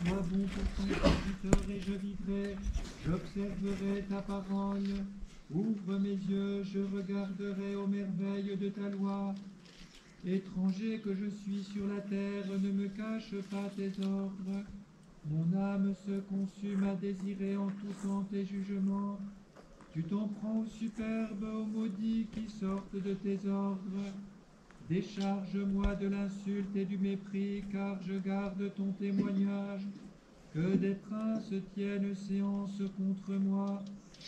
sois bon pour ton serviteur et je vivrai, j'observerai ta parole. Ouvre mes yeux, je regarderai aux merveilles de ta loi. Étranger que je suis sur la terre, ne me cache pas tes ordres. Mon âme se consume à désirer en tout temps tes jugements. Tu t'en prends aux superbes, aux maudits qui sortent de tes ordres. Décharge-moi de l'insulte et du mépris, car je garde ton témoignage. Que des princes tiennent séance contre moi,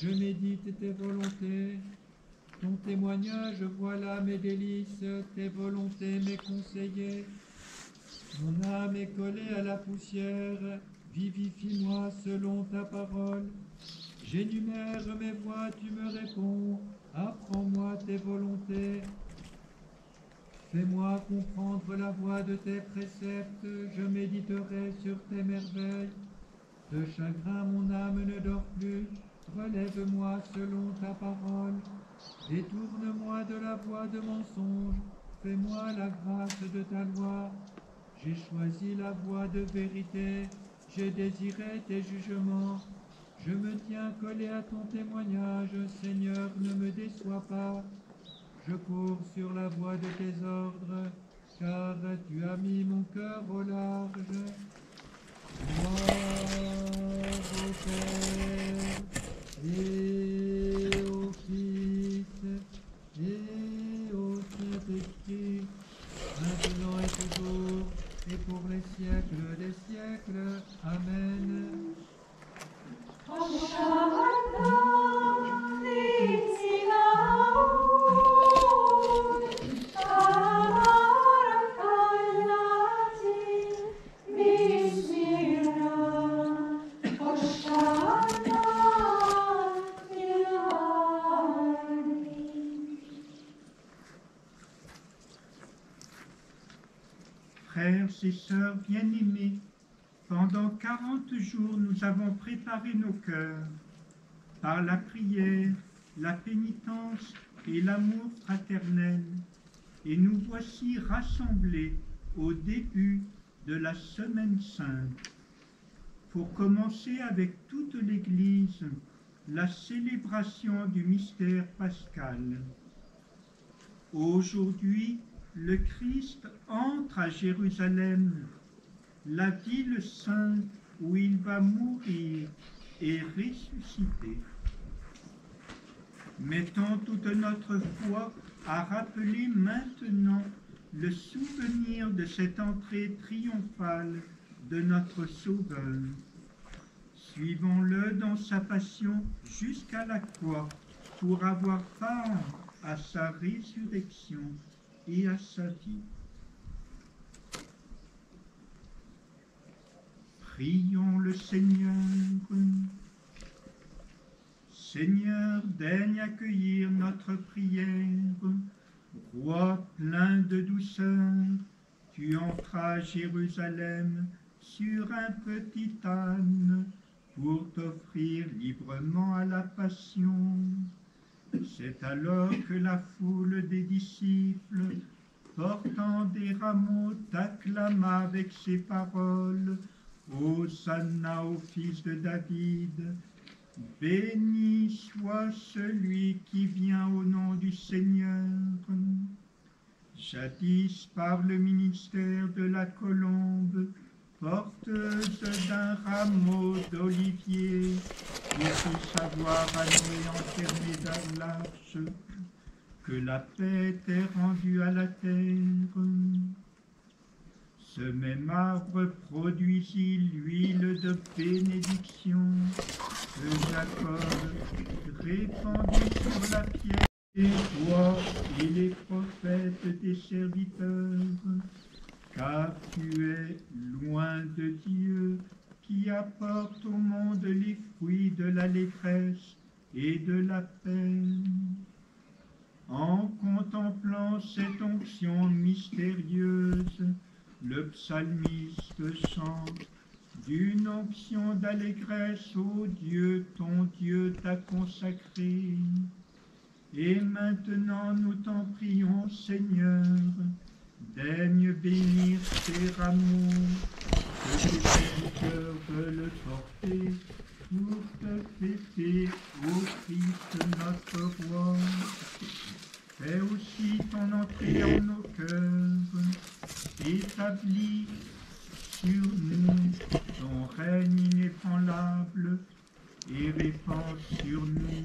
je médite tes volontés. Ton témoignage, voilà mes délices, tes volontés, mes conseillers. Mon âme est collée à la poussière, vivifie-moi selon ta parole. J'énumère mes voies, tu me réponds, apprends-moi tes volontés. Fais-moi comprendre la voie de tes préceptes, je méditerai sur tes merveilles. De chagrin mon âme ne dort plus, relève-moi selon ta parole. Détourne-moi de la voie de mensonge, fais-moi la grâce de ta loi. J'ai choisi la voie de vérité, j'ai désiré tes jugements. Je me tiens collé à ton témoignage, Seigneur, ne me déçois pas. Je cours sur la voie de tes ordres, car tu as mis mon cœur au large. Gloire au Père et au Fils et au Saint-Esprit, maintenant et toujours, et pour les siècles des siècles. Amen. Frères et sœurs bien-aimés, pendant 40 jours, nous avons préparé nos cœurs par la prière, la pénitence et l'amour fraternel, et nous voici rassemblés au début de la Semaine Sainte pour commencer avec toute l'Église la célébration du mystère pascal. Aujourd'hui, le Christ entre à Jérusalem, la ville sainte où il va mourir et ressusciter. Mettons toute notre foi à rappeler maintenant le souvenir de cette entrée triomphale de notre Sauveur. Suivons-le dans sa passion jusqu'à la croix pour avoir part à sa résurrection et à sa vie. Prions le Seigneur. Seigneur, daigne accueillir notre prière. Roi plein de douceur, tu entras à Jérusalem sur un petit âne pour t'offrir librement à la passion. C'est alors que la foule des disciples, portant des rameaux, t'acclama avec ces paroles: Hosanna au fils de David, béni soit celui qui vient au nom du Seigneur. Jadis, par le ministère de la colombe, porteuse d'un rameau d'olivier, il fit savoir à Noé enfermé dans l'arche que la paix était rendue à la terre. Ce même arbre produisit l'huile de bénédiction que Jacob répandit sur la pierre, et toi et les prophètes tes serviteurs, car tu es loin de Dieu, qui apporte au monde les fruits de l'allégresse et de la paix. En contemplant cette onction mystérieuse, le psalmiste chante d'une onction d'allégresse, ô Dieu, ton Dieu t'a consacré. Et maintenant nous t'en prions, Seigneur, daigne bénir ces rameaux, tes serviteurs veulent porter pour te fêter, ô Christ notre roi. Fais aussi ton entrée en nos cœurs, établis sur nous ton règne inébranlable et répands sur nous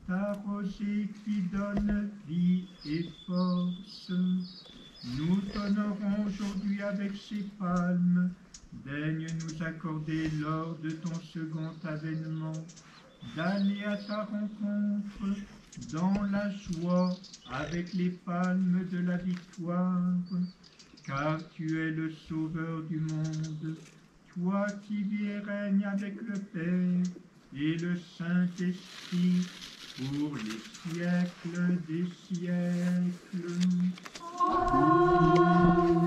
ta rosée qui donne vie et force. Nous t'honorons aujourd'hui avec ces palmes. Daigne nous accorder lors de ton second avènement d'aller à ta rencontre dans la joie avec les palmes de la victoire, car tu es le sauveur du monde, toi qui vis et règnes avec le Père et le Saint-Esprit pour les siècles des siècles. Amen.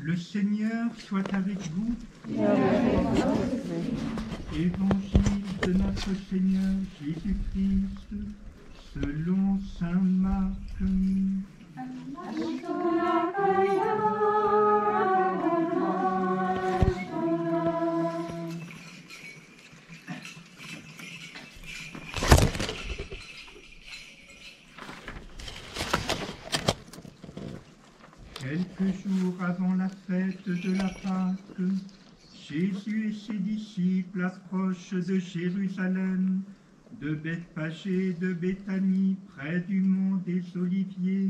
Le Seigneur soit avec vous. Évangile de notre Seigneur Jésus-Christ, selon saint Marc. Quelques jours avant la fête de la Pâque, Jésus et ses disciples approchent de Jérusalem, de Bethphage et de Béthanie, près du mont des Oliviers.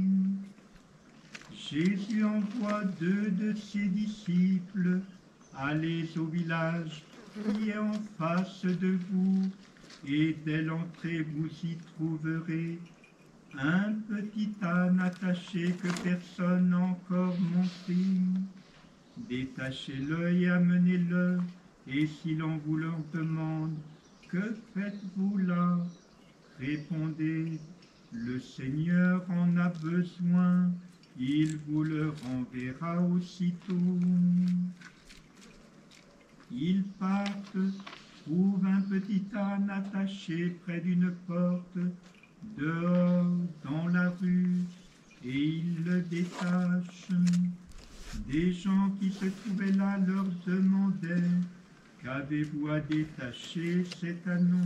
Jésus envoie 2 de ses disciples, allez au village qui est en face de vous, et dès l'entrée vous y trouverez un petit âne attaché que personne n'a encore monté. Détachez-le et amenez-le, et si l'on vous le demande, que faites-vous là? Répondez, le Seigneur en a besoin, il vous le renverra aussitôt. Ils partent, trouvent un petit âne attaché près d'une porte, dehors, dans la rue, et ils le détachent. Des gens qui se trouvaient là leur demandaient « Qu'avez-vous à détacher cet ânon ?»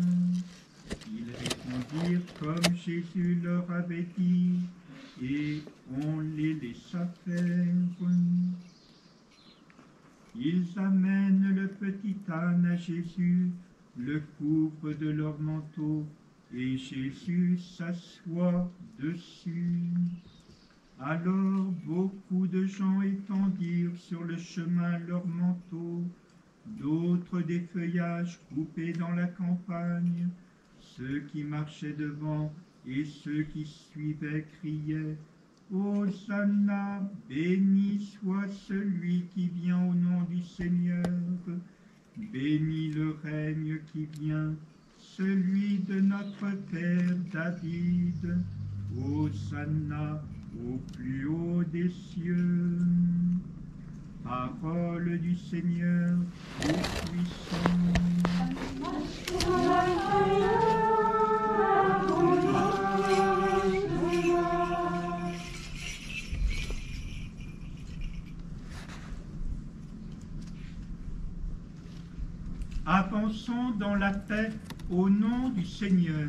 Ils répondirent comme Jésus leur avait dit, et on les laissa faire. Ils amènent le petit âne à Jésus, le couvrent de leur manteau, et Jésus s'assoit dessus. Alors beaucoup de gens étendirent sur le chemin leurs manteaux, d'autres des feuillages coupés dans la campagne. Ceux qui marchaient devant et ceux qui suivaient criaient Hosanna, béni soit celui qui vient au nom du Seigneur. Béni le règne qui vient, celui de notre Père David. Hosanna au plus haut des cieux. Parole du Seigneur tout-puissant. Avançons dans la paix au nom du Seigneur.